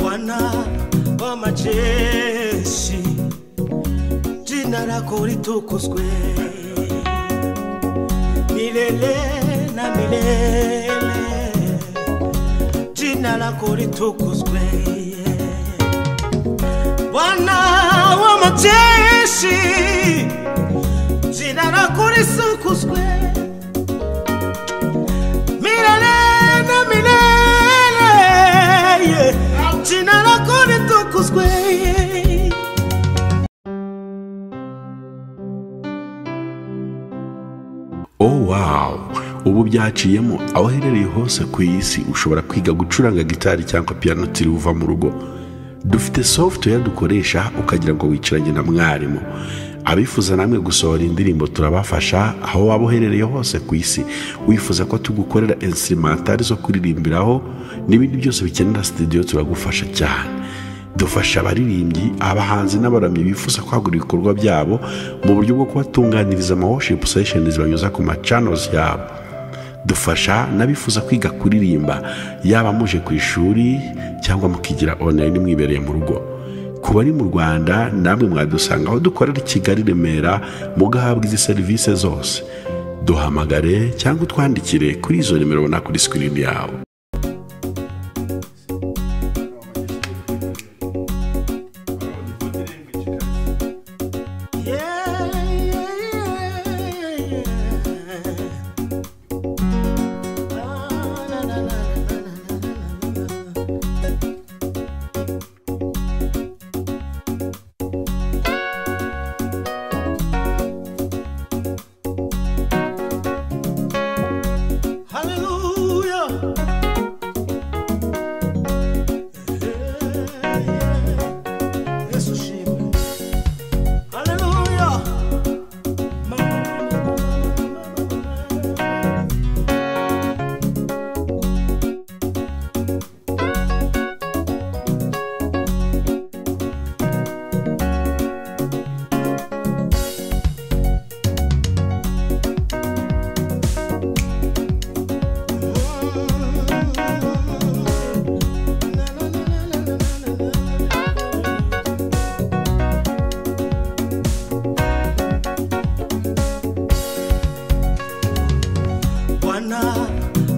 Bwana wa majeshi, jina lako litukuzwe milele na milele, jina lako litukuzwe. Bwana wa majeshi, jina lako litukuzwe milele na milele, jina lako litukuzwe. Oh wow, ubu byaciyemo aho herereye hose ku isi ushobora kwiga gucuranga gitari cyangwa piano tiri uva mu rugo. Dufite software dukoresha ukagira ngo wicaranye na mwarimu. Abifuza namwe gusohora indirimbo turabafasha aho waba uherereye hose ku isi. Wifuza ko tugukorera instrumental zo kuririmbiraho n'ibindi byose bikenera studio turagufasha cyane. Dufasha abaririmbyi, abahanzi n'abaramyi bifuza kwagura ibikorwa byabo mu buryo bwo kubatunganiriza worship sessions banyuza ku channels yabo. Dufasha n'abifuza kwiga kuririmba, yaba muje ku ishuri cyangwa mukigira online mwibereye mu rugo. Ku bari mu Rwanda namwe mwadusanga aho dukorera Kigali Remera mugahabwa izi service zose. Duhamagare cyangwa utwandikire kuri izo nimero na kuri screen yawe.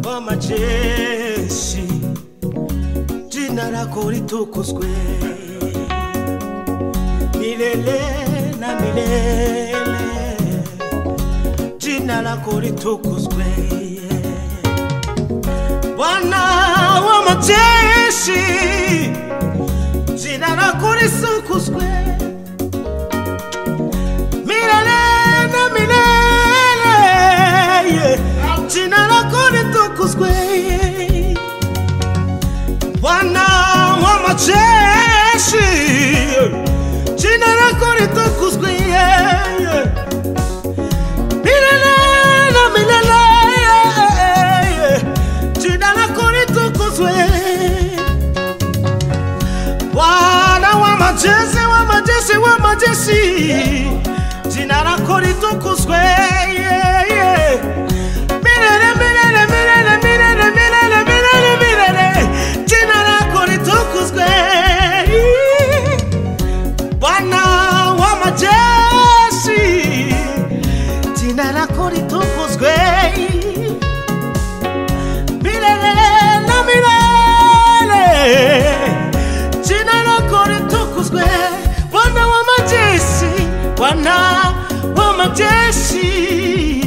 Wa majeshi, jina lako litukuzwe milele na milele, jina lako litukuzwe. Bwana wa majeshi, jina lako litukuzwe milele na milele, jina lako litukuzwe. Bwana wa majeshi, jina lako litukuzwe milele na milele, jina lako litukuzwe. Bwana wa majeshi, wa majeshi, wa majeshi, jina lako litukuzwe Bwana wa majeshi,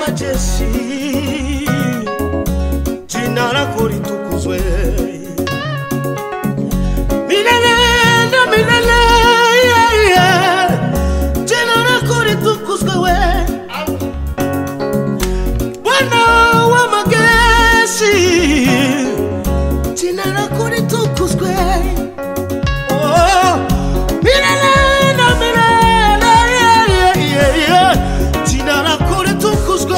majeshi, jina lako litukuzwe milele na milele. Jina lako litukuzwe Bwana wa majeshi, jina lako litukuzwe milele na milele. Jina lako litukuzwe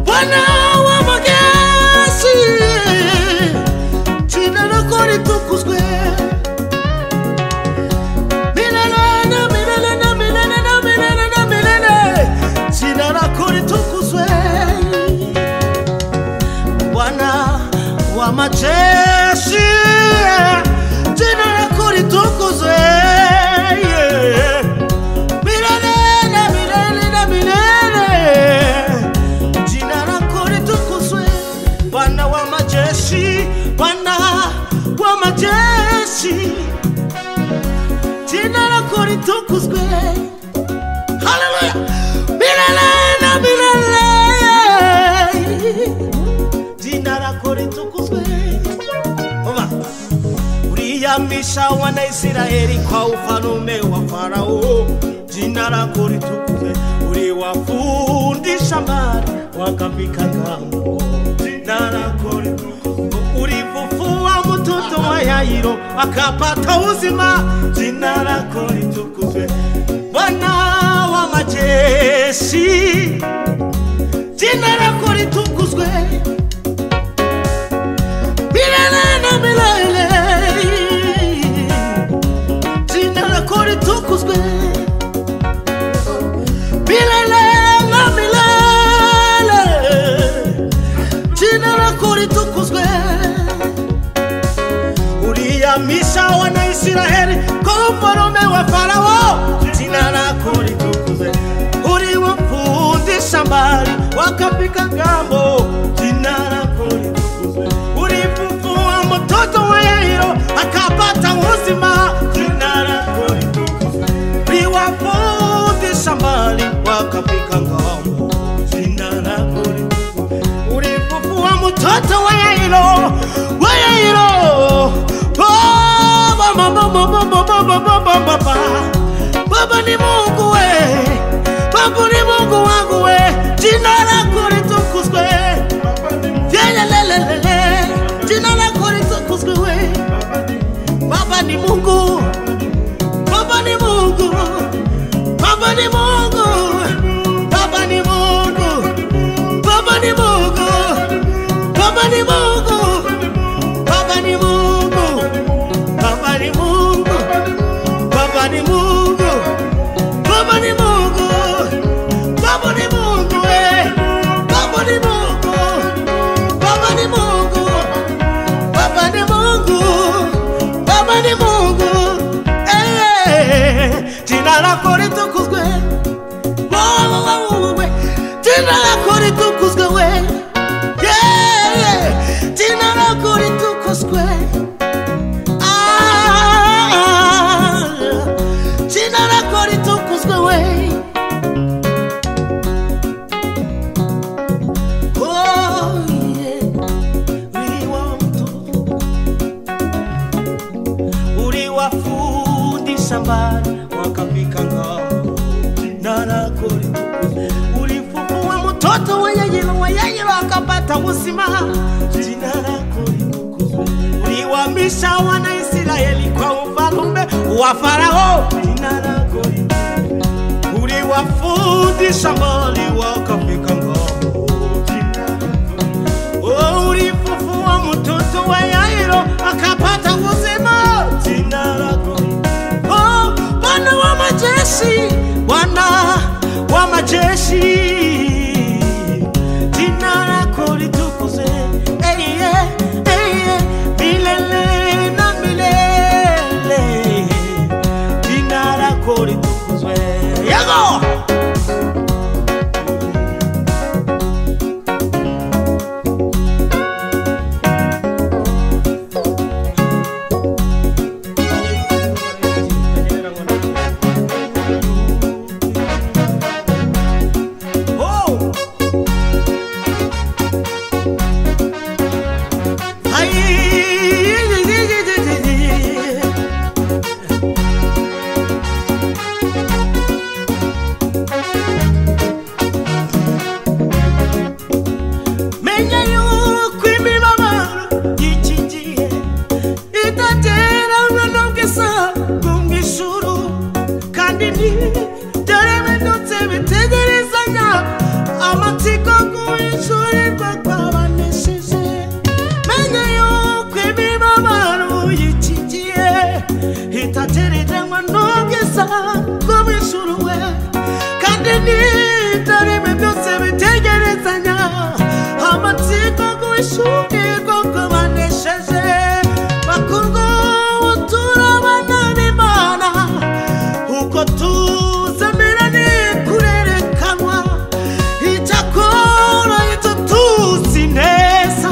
Bwana wa majeshi, jina lako litukuzwe milele na milele na milele na milele na milele. Jina lako litukuzwe Bwana wa majeshi, jina lako litukuzwe milele na milele na milele. Jina lako litukuzwe Bwana wa majeshi, Bwana wa majeshi, jina lako litukuzwe. Haleluya, milele na milele. Jina lako litukuzwe. Uliyamisha wana Israeli kwa ufalme wa Farao, jina lako litukuzwe. Uliwafundisha mbali wakafika ng'ambo, jina lako litukuzwe. Ulifufua mtoto wa Yairo akapata uzima, jina lako litukuzwe. Bwana wa majeshi, jina lako litukuzwe milele na milele. Jina lako litukuzwe milele na milele. Jina lako litukuzwe. Uliyamisha wana Israeli kwa ufalme wa Farao, jina lako litukuzwe. Uliwafundisha mbali wakafika ng'ambo, jina lako litukuzwe. Ulifufua mtoto wa Yairo akapata uzima, jina lako litukuzwe. Uliwafundisha mbali wakafika ng'ambo, jina lako litukuzwe. Ulifufua mtoto wa Yairo, Baba ni Mungu we, Baba ni Mungu wangu we, jina lako litukuzwe. Jina lako litukuzwe we. Baba ni Mungu, Baba ni Mungu, Baba ni Mungu, Baba ni Mungu, Baba ni Mungu, Baba ni Mungu, Baba ni Mungu, Baba ni Mungu, Baba ni Mungu, Baba ni Mungu, Baba ni Mungu we, Baba ni Mungu, Baba ni Mungu, Baba ni Mungu, Baba ni Mungu. Jina lako litukuzwe, jina lako litukuzwe we, jina lako litukuzwe. Jina lako litukuzwe we. Uliwafundisha mbali wakafika ng'ambo, jina lako litukuzwe. Ulifufua mtoto wa Yairo akapata uzima, jina lako litukuzwe. Uliwahamisha wana Israeli kwa ufalme wa Farao, jina lako litukuzwe. Uliwafundisha mbali wakafika ng'ambo, jina lako litukuzwe. Ulifufua mtoto wa Yairo akapata uzima, jina lako litukuzwe. Bwana wa majeshi, Bwana wa majeshi, jina lako litukuzwe milele na milele. Jina lako litukuzwe. Yago kandi ntibyaremedutse bitegerezanya amatsiko guhishurirwa kwabanesheje menye yuko imibabaro y'iki gihe itagereranywa n'ubwiza bw'abishuruwe kandi ntibyaremedutse bitegerezanya amatsiko guhishurirwa kwabanesheje bakurwa turabana n'Imana uko tuzamera ni kurerekanwa icyakora icyo tuzi neza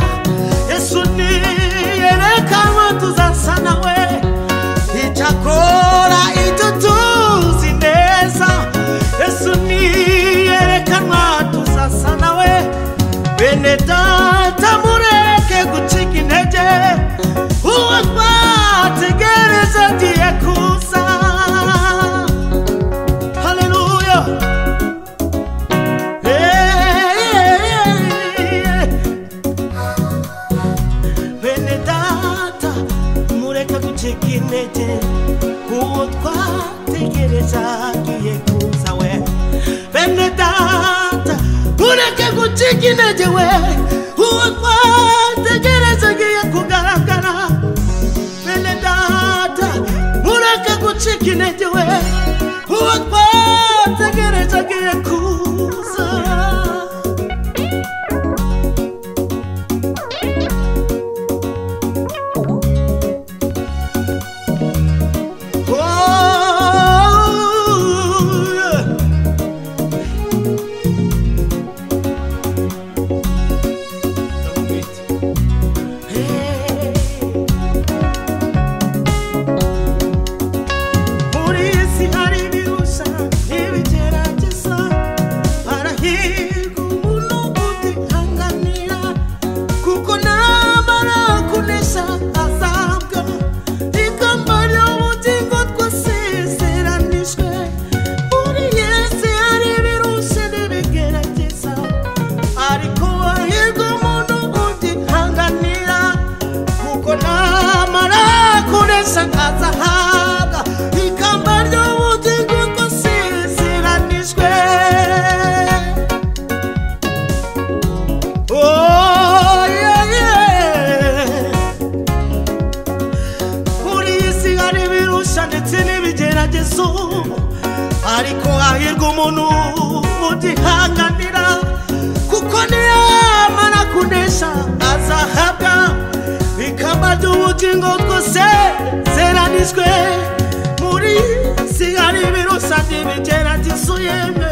Yesu niyerekanwa tuzasa nawe icyakora icyo tuzi neza Yesu niyerekanwa tuzasa nawe bene data mureke gucika intege uwo twategereje agiye kuza haleluya bene data mureke gucika intege uwo twategereje agiye kuza we bene data mureke gucika intege we uwo twategereje agiye kugaragara bene data mureke gucika intege we uwo twategereje agiye kuza ariko hahirwa umuntu ugihanganira kuko niyamara kunesha azahabwa ikamba ry'ubugingo bwose seranijwe muri si hari ibirusa n'ibigeragezo yemwe